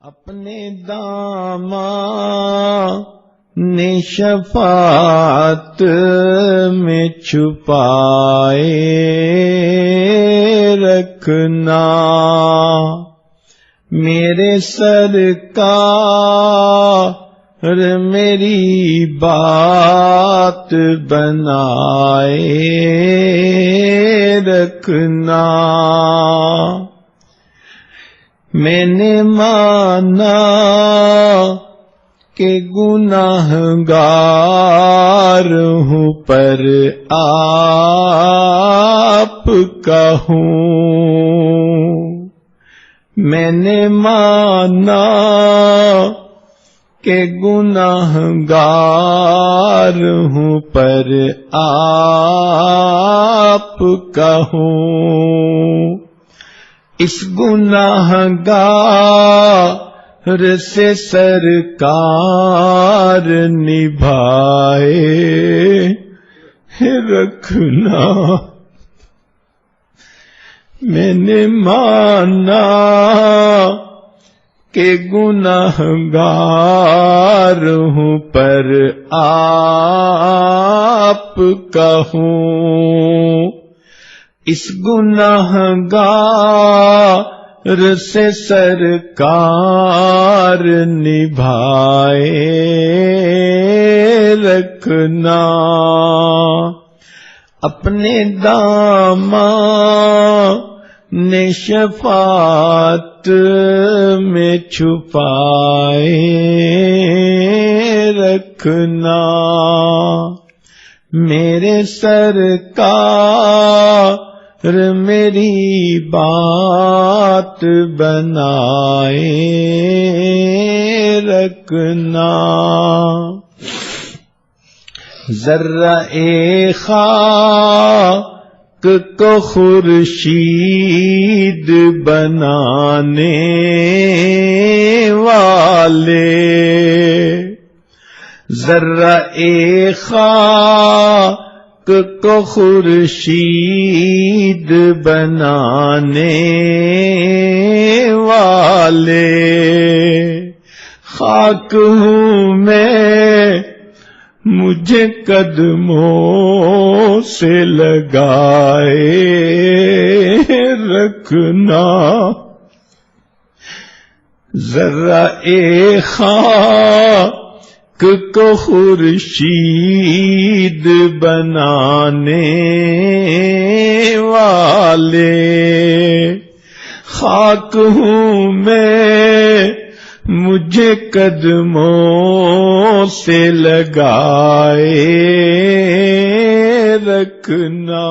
اپنے دامان شفاعت میں چھپائے رکھنا، میرے سرکار میری بات بنائے رکھنا۔ میں نے مانا کہ گناہگار ہوں پر آپ کا ہوں، میں نے مانا کہ گناہگار ہوں پر آپ کا ہوں، اس گناہگار سے سرکار نبھائے رکھنا۔ میں نے مانا کہ گناہگار ہوں پر آپ کا ہوں، اس گناہگار سے سرکار نبھائے رکھنا، اپنے دامان شفاعت میں چھپائے رکھنا، میرے سرکار میری بات بنائے رکھنا۔ ذرہ خاک کو خورشید بنانے والے، ذرہ خاک کو خورشید بنانے والے، خاک ہوں میں مجھے قدموں سے لگائے رکھنا، ذرہ خاک کو خورشید بنانے والے، خاک ہوں میں مجھے قدموں سے لگائے رکھنا۔